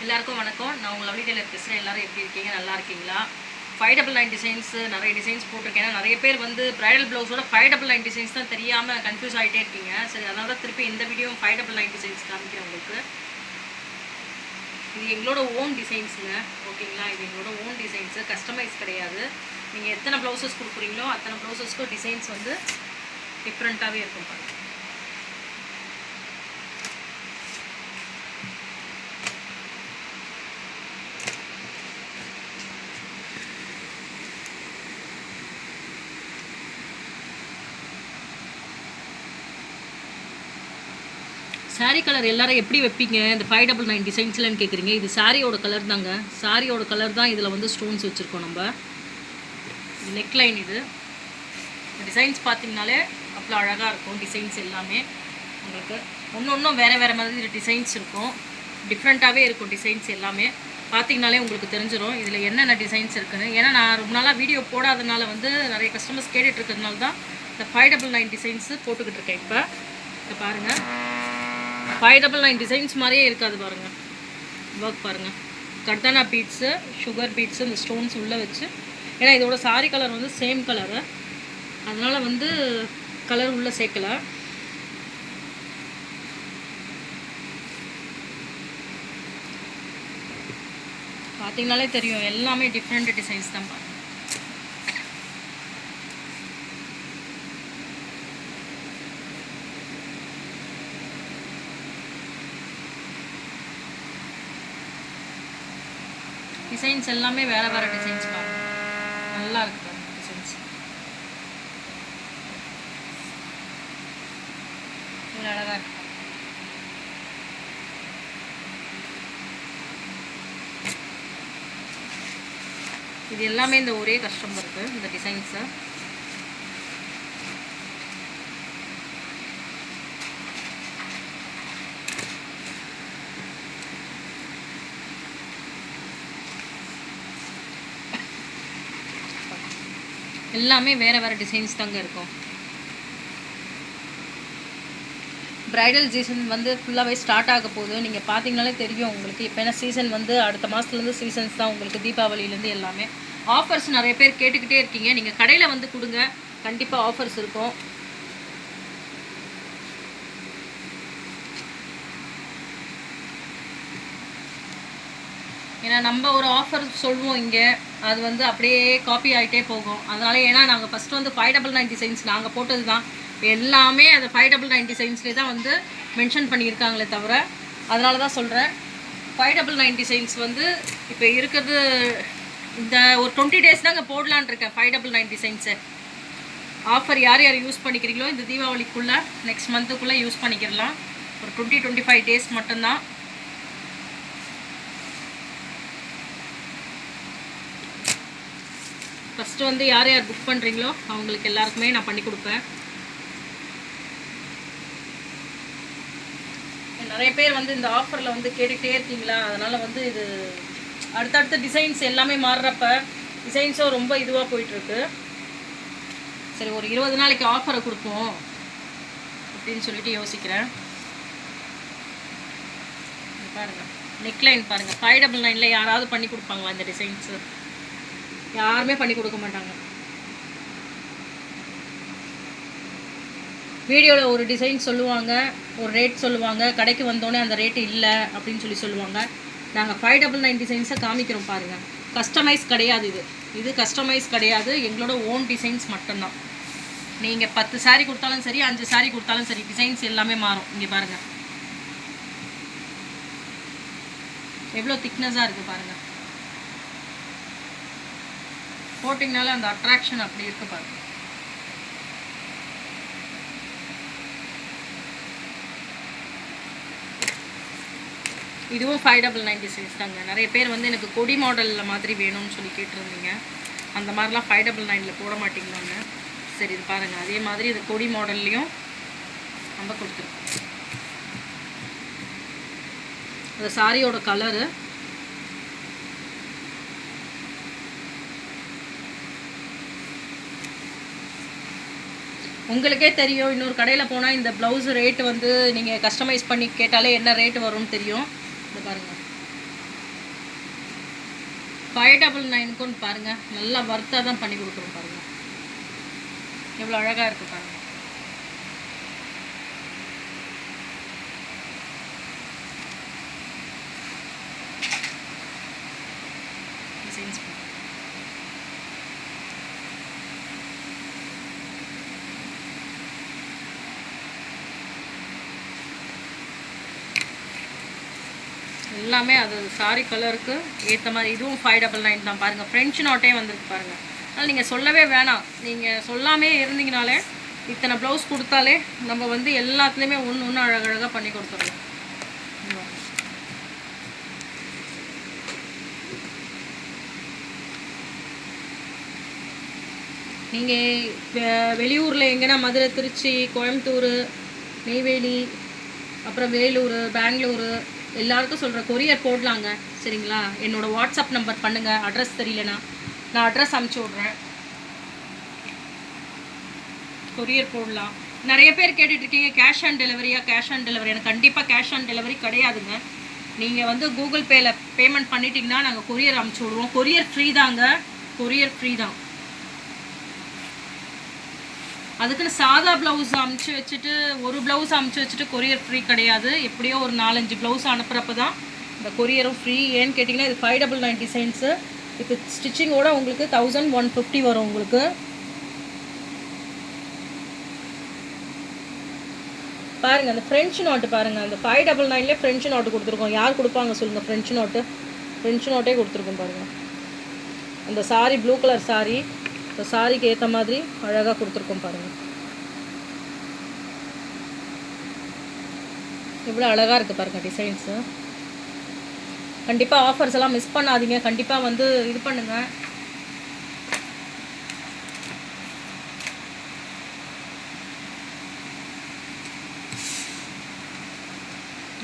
எல்லாருக்கும் வணக்கம். நான் உங்கள் லவ்லி டெய்லர் பேசுகிறேன். எல்லோரும் எப்படி இருக்கீங்க? நல்லா இருக்கீங்களா? 599 டிசைன்ஸ் நிறைய டிசைன்ஸ் போட்டிருக்கேன். நிறைய பேர் வந்து ப்ரைடல் ப்ளவுஸோட 599 டிசைன்ஸ் தான் தெரியாமல் கன்ஃபியூஸ் ஆகிட்டே இருக்கீங்க. சரி, அதனால தான் திருப்பி இந்த வீடியோ 599 டிசைன்ஸ் காமிக்கிறேன் உங்களுக்கு. இது எங்களோட ஓன் டிசைன்ஸுங்க, ஓகேங்களா? இது எங்களோட ஓன் டிசைன்ஸு, கஸ்டமைஸ் கிடையாது. நீங்கள் எத்தனை ப்ளவுசஸ் கொடுக்குறீங்களோ அத்தனை ப்ளவுசஸ்க்கும் டிசைன்ஸ் வந்து டிஃப்ரெண்ட்டாகவே இருக்கும் பாருங்கள். சாரீ கலர் எல்லோரும் எப்படி வைப்பீங்க இந்த 599 டிசைன்ஸ்லன்னு கேட்குறீங்க. இது சாரியோட கலர் தாங்க. சாரியோட கலர் தான் இதில் வந்து ஸ்டோன்ஸ் வச்சுருக்கோம். நம்ம நெக்லைன் இது டிசைன்ஸ் பார்த்திங்கனாலே அவ்வளோ அழகாக இருக்கும். டிசைன்ஸ் எல்லாமே உங்களுக்கு ஒன்றும் வேறு மாதிரி டிசைன்ஸ் இருக்கும். டிஃப்ரெண்ட்டாகவே இருக்கும். டிசைன்ஸ் எல்லாமே பார்த்திங்கனாலே உங்களுக்கு தெரிஞ்சிடும் இதில் என்னென்ன டிசைன்ஸ் இருக்குன்னு. ஏன்னா நான் ரொம்ப நாளாக வீடியோ போடாதனால வந்து நிறைய கஸ்டமர்ஸ் கேட்டுட்ருக்கிறதுனால தான் இந்த 599 டிசைன்ஸு போட்டுக்கிட்டு இருக்கேன். இப்போ பாருங்கள், 599 டிசைன்ஸ் மாதிரியே இருக்காது பாருங்கள். ஒர்க் பாருங்கள், கர்தானா பீட்ஸு, சுகர் பீட்ஸு, இந்த ஸ்டோன்ஸ் உள்ளே வச்சு. ஏன்னா இதோட சாரி கலர் வந்து சேம் கலரு, அதனால் வந்து கலர் உள்ளே சேர்க்கலை. பார்த்தீங்கனாலே தெரியும் எல்லாமே டிஃப்ரெண்ட் டிசைன்ஸ் தான் பாருங்கள். டிசைன்ஸ் எல்லாமே வேறு டிசைன்ஸ் பாருங்கள், நல்லா இருக்குது பாருங்கள் டிசைன்ஸ். ஒரு அழகாக இருக்கு. இது எல்லாமே இந்த ஒரே கஸ்டமருக்கு இந்த டிசைன்ஸை. எல்லாமே வேறு டிசைன்ஸ் தாங்க இருக்கும். ப்ரைடல் சீசன் வந்து ஃபுல்லாகவே ஸ்டார்ட் ஆக போகுது. நீங்கள் பார்த்தீங்கனாலே தெரியும் உங்களுக்கு. இப்போ என்ன சீசன் வந்து அடுத்த மாதத்துலேருந்து சீசன்ஸ் தான் உங்களுக்கு. தீபாவளியிலேருந்து எல்லாமே ஆஃபர்ஸ் நிறைய பேர் கேட்டுக்கிட்டே இருக்கீங்க. நீங்கள் கடையில் வந்து கொடுங்க, கண்டிப்பாக ஆஃபர்ஸ் இருக்கும். ஏன்னா நம்ம ஒரு ஆஃபர் சொல்லுவோம் இங்கே, அது வந்து அப்படியே காப்பி ஆகிட்டே போகும். அதனால் ஏன்னா நாங்கள் ஃபஸ்ட்டு வந்து 599 டிசைன்ஸ் நாங்கள் போட்டது தான் எல்லாமே. அந்த 599 டிசைன்ஸ்லேயே தான் வந்து மென்ஷன் பண்ணியிருக்காங்களே தவிர, அதனால தான் சொல்கிறேன். 599 டிசைன்ஸ் வந்து இப்போ இருக்கிறது இந்த ஒரு 20 டேஸ் தாங்க போடலான் இருக்கேன் 599 டிசைன்ஸு. ஆஃபர் யார் யார் யூஸ் பண்ணிக்கிறீங்களோ இந்த தீபாவளிக்குள்ளே நெக்ஸ்ட் மந்த்துக்குள்ளே யூஸ் பண்ணிக்கிறலாம். ஒரு 20-25 டேஸ் மட்டும்தான். ஃபஸ்ட்டு வந்து யார் யார் புக் பண்ணுறீங்களோ அவங்களுக்கு எல்லாருக்குமே நான் பண்ணி கொடுப்பேன். நிறைய பேர் வந்து இந்த ஆஃபரில் வந்து கேட்டுக்கிட்டே இருக்கீங்களா, அதனால் வந்து இது அடுத்தடுத்த டிசைன்ஸ் எல்லாமே மாறுறப்ப டிசைன்ஸும் ரொம்ப இதுவாக போயிட்டுருக்கு. சரி, ஒரு 20 நாளைக்கு ஆஃபரை கொடுப்போம் அப்படின்னு சொல்லிட்டு யோசிக்கிறேன். பாருங்கள் நெக்லைன் பாருங்கள், 599 யாராவது பண்ணி கொடுப்பாங்களா இந்த டிசைன்ஸு? யாருமே பண்ணி கொடுக்க மாட்டாங்க. வீடியோவில் ஒரு டிசைன் சொல்லுவாங்க, ஒரு ரேட் சொல்லுவாங்க, கடைக்கு வந்தோடனே அந்த ரேட்டு இல்லை அப்படின்னு சொல்லுவாங்க. நாங்கள் 599 டிசைன்ஸை காமிக்கிறோம் பாருங்கள். கஸ்டமைஸ் கிடையாது இது கஸ்டமைஸ் கிடையாது. எங்களோட ஓன் டிசைன்ஸ் மட்டும்தான். நீங்கள் 10 சாரீ கொடுத்தாலும் சரி, 5 சாரீ கொடுத்தாலும் சரி, டிசைன்ஸ் எல்லாமே மாறும். இங்கே பாருங்கள் எவ்வளோ திக்னஸாக இருக்குது பாருங்கள். போட்டிங்கனால அந்த அட்ராக்ஷன் அப்படி இருக்கு பாருங்க. இதுவும் 599 டிசைன்ஸ் தாங்க. நிறைய பேர் வந்து எனக்கு கொடி மாடலில் மாதிரி வேணும்னு சொல்லி கேட்டிருந்தீங்க. அந்த மாதிரிலாம் 599 போட மாட்டிங்களாங்க. சரி, இது பாருங்கள், அதே மாதிரி இது கொடி மாடல்லையும் நம்ம கொடுத்துருக்கோம். அந்த சாரியோட கலரு உங்களுக்கே தெரியும். இன்னொரு கடையில் போனால் இந்த ப்ளவுஸ் ரேட்டு வந்து நீங்கள் கஸ்டமைஸ் பண்ணி கேட்டாலே என்ன ரேட்டு வரும்னு தெரியும். இந்த பாருங்கள், 599க்குன்னு பாருங்கள், நல்லா வர்த்தாக தான் பண்ணி கொடுக்குறோம் பாருங்கள். எவ்வளோ அழகாக இருக்குது பாருங்கள். டிசைன்ஸ் எல்லாமே அது சாரி கலருக்கு ஏற்ற மாதிரி. இதுவும் 599 தான் பாருங்கள். ஃப்ரெஞ்சு நாட்டே வந்திருக்கு பாருங்கள். அதனால் நீங்கள் சொல்லவே வேணாம், நீங்கள் சொல்லாமே இருந்தீங்கனாலே இத்தனை ப்ளவுஸ் கொடுத்தாலே நம்ம வந்து எல்லாத்துலேயுமே ஒன்று ஒன்று அழகழகாக பண்ணி கொடுத்துடலாம். நீங்கள் வெளியூரில் எங்கன்னா மதுரை, திருச்சி, கோயம்புத்தூர், நெய்வேலி, அப்புறம் வேலூர், பெங்களூரு எல்லாருக்கும் சொல்கிற கொரியர் போடலாங்க. சரிங்களா? என்னோடய வாட்ஸ்அப் நம்பர் பண்ணுங்கள். அட்ரஸ் தெரியலனா நான் அட்ரஸ் அனுப்பிச்சி விட்றேன். கொரியர் போடலாம். நிறைய பேர் கேட்டுட்ருக்கீங்க கேஷ் ஆன் டெலிவரியா, கேஷ் ஆன் டெலிவரி. எனக்கு கண்டிப்பாக கேஷ் ஆன் டெலிவரி கிடையாதுங்க. நீங்கள் வந்து கூகுள் பேயில் பேமெண்ட் பண்ணிட்டீங்கன்னா நாங்கள் கொரியர் அனுப்பிச்சி விடுவோம். கொரியர் ஃப்ரீ தாங்க, கொரியர் ஃப்ரீ தான். அதுக்குன்னு சாதா ப்ளவுஸ் அமுச்சு வச்சுட்டு ஒரு ப்ளவுஸ் அமுச்சு வச்சுட்டு கொரியர் ஃப்ரீ கிடையாது. எப்படியோ ஒரு 4-5 ப்ளவுஸ் அனுப்புகிறப்ப தான் இந்த கொரியரும் ஃப்ரீ. ஏன்னு கேட்டிங்கன்னா இது 599 டிசைன்ஸு. இது ஸ்டிச்சிங்கோட உங்களுக்கு 1150 வரும் உங்களுக்கு. பாருங்கள் அந்த ஃப்ரெஞ்சு நோட்டு பாருங்கள். அந்த 599லே ஃப்ரெஞ்சு நோட்டு கொடுத்துருக்கோம். யார் கொடுப்பாங்க சொல்லுங்கள்? ஃப்ரெஞ்சு நோட்டு, ஃப்ரெஞ்சு நோட்டே கொடுத்துருக்கோம் பாருங்கள். அந்த சாரி ப்ளூ கலர் சாரி, இந்த சாரிக்கு ஏற்ற மாதிரி அழகாக கொடுத்துருக்கோம் பாருங்கள். எவ்வளோ அழகாக இருக்குது பாருங்கள் டிசைன்ஸு. கண்டிப்பாக ஆஃபர்ஸ் எல்லாம் மிஸ் பண்ணாதீங்க. கண்டிப்பாக வந்து இது பண்ணுங்கள்.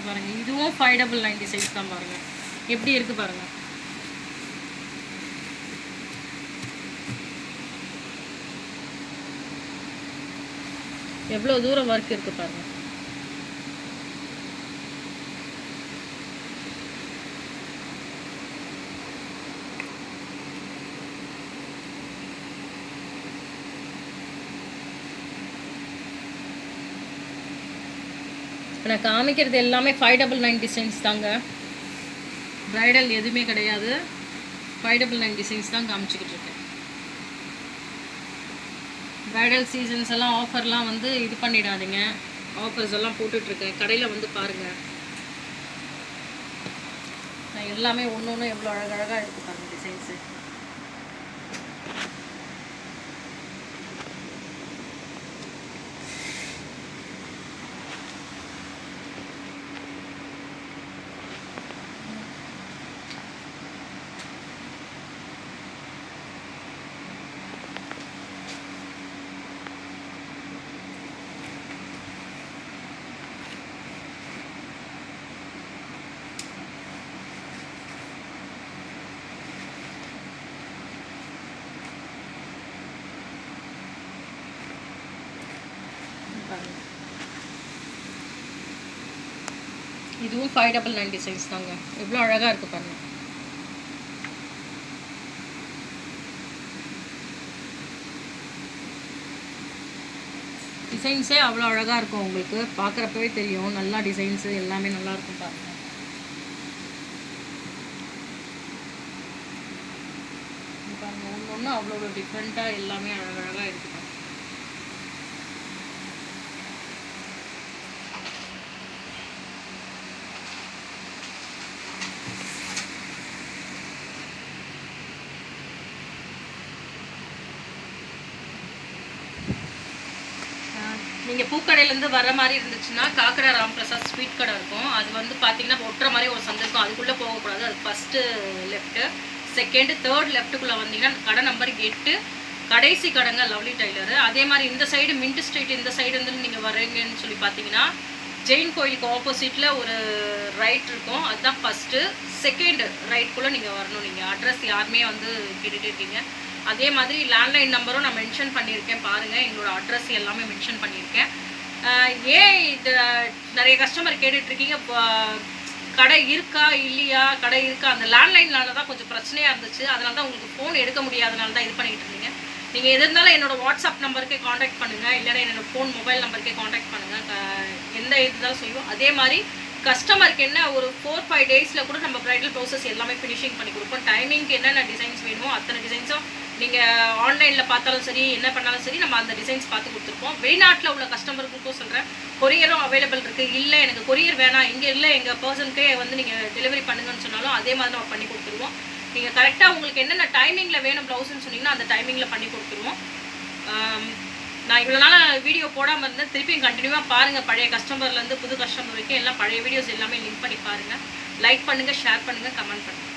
பாருங்கள் இதுவும் 599 டிசைன்ஸ் தான் பாருங்கள். எப்படி இருக்குது பாருங்கள். எவ்வளோ தூரம் ஒர்க் இருக்குது பாருங்கள். இப்போ நான் காமிக்கிறது எல்லாமே 599 டிசைன்ஸ் தாங்க. ப்ரைடல் எதுவுமே கிடையாது. 599 டிசைன்ஸ் தான் காமிச்சிக்கிட்டு இருக்கேன். ப்ரைடல் சீசன்ஸ் எல்லாம் ஆஃபர்லாம் வந்து இது பண்ணிடாதீங்க. ஆஃபர்ஸ் எல்லாம் போட்டுட்ருக்கேன். கடையில் வந்து பாருங்கள். நான் எல்லாமே ஒன்று ஒன்று எவ்வளோ அழகழகாக இருக்குது பாருங்கள் டிசைன்ஸு. இதுவும் 599 டிசைன்ஸ் தாங்க. எவ்வளோ அழகாக இருக்குது பாருங்கள். டிசைன்ஸே அவ்வளோ அழகாக இருக்கும். உங்களுக்கு பார்க்குறப்பவே தெரியும். நல்லா டிசைன்ஸு எல்லாமே நல்லாயிருக்கும் பாருங்கள். பாருங்கள் ஒன்று ஒன்று அவ்வளோ டிஃப்ரெண்ட்டாக எல்லாமே அழகழகாக இருக்குது. நீங்கள் பூக்கடையிலேருந்து வர மாதிரி இருந்துச்சுன்னா காக்கடா ராம்பிரசாத் ஸ்வீட் கடை இருக்கும். அது வந்து பார்த்தீங்கன்னா ஒட்டுற மாதிரி ஒரு சந்தை இருக்கும். அதுக்குள்ளே போகக்கூடாது. அது ஃபஸ்ட்டு லெஃப்ட்டு, செகண்டு, தேர்ட் லெஃப்ட்டுக்குள்ளே வந்தீங்கன்னா கடை நம்பர் 8 கடைசி கடைங்க லவ்லி டைலரு. அதே மாதிரி இந்த சைடு மின்ட் ஸ்ட்ரீட், இந்த சைடு வந்து நீங்கள் வரீங்கன்னு சொல்லி பார்த்தீங்கன்னா ஜெயின் கோயிலுக்கு ஆப்போசிட்டில் ஒரு ரைட் இருக்கும். அதுதான் ஃபஸ்ட்டு. செகண்ட் ரைட்குள்ளே நீங்கள் வரணும். நீங்கள் அட்ரஸ் யாருமே வந்து கேட்டுகிட்டே இருக்கீங்க. அதே மாதிரி லேண்ட்லைன் நம்பரும் நான் மென்ஷன் பண்ணியிருக்கேன் பாருங்கள். எங்களோட அட்ரஸ் எல்லாமே மென்ஷன் பண்ணியிருக்கேன். ஏன் இது நிறைய கஸ்டமர் கேட்டுட்ருக்கீங்க கடை இருக்கா இல்லையா, கடை இருக்கா, அந்த லேண்ட்லைனால தான் கொஞ்சம் பிரச்சனையாக இருந்துச்சு. அதனால தான் உங்களுக்கு ஃபோன் எடுக்க முடியாதனால தான் இது பண்ணிகிட்டு இருந்தீங்க. நீங்கள் எது இருந்தாலும் என்னோடய வாட்ஸ்அப் நம்பருக்கே காண்டாக்ட் பண்ணுங்கள், இல்லைன்னா என்னோடய ஃபோன் மொபைல் நம்பருக்கே காண்டாக்ட் பண்ணுங்கள். எந்த இது இருந்தாலும் செய்வோம். அதே மாதிரி கஸ்டமருக்கு என்ன ஒரு 4-5 டேஸில் கூட நம்ம ப்ரைடல் ப்ராசஸ் எல்லாமே ஃபினிஷிங் பண்ணி கொடுப்போம். டைமிங்க்கு என்னென்ன டிசைன்ஸ் வேணுமோ அத்தனை டிசைன்ஸும் நீங்கள் ஆன்லைனில் பார்த்தாலும் சரி, என்ன பண்ணாலும் சரி, நம்ம அந்த டிசைன்ஸ் பார்த்து கொடுத்துருப்போம். வெளிநாட்டில் உள்ள கஸ்டமருக்கும் சொல்கிறேன், கொரியரும் அவைலபிள் இருக்குது. இல்லை எனக்கு கொரியர் வேணாம், இங்கே இல்லை எங்கள் பர்சனுக்கே வந்து நீங்கள் டெலிவரி பண்ணுங்கன்னு சொன்னாலும் அதே மாதிரி நம்ம பண்ணி கொடுத்துருவோம். நீங்கள் கரெக்டாக உங்களுக்கு என்னென்ன டைமிங்கில் வேணும் ப்ளவுஸ்ன்னு சொன்னீங்கன்னா அந்த டைமிங்கில் பண்ணி கொடுத்துருவோம். நான் இவ்வளோ நாள் வீடியோ போடாமல் இருந்தேன், திருப்பியும் கண்டினியூவாக பாருங்கள். பழைய கஸ்டமர்லேருந்து புது கஸ்டமர் வரைக்கும் எல்லாம் பழைய வீடியோஸ் எல்லாமே லிங்க் பண்ணி பாருங்கள். லைக் பண்ணுங்கள், ஷேர் பண்ணுங்கள், கமெண்ட் பண்ணுங்கள்.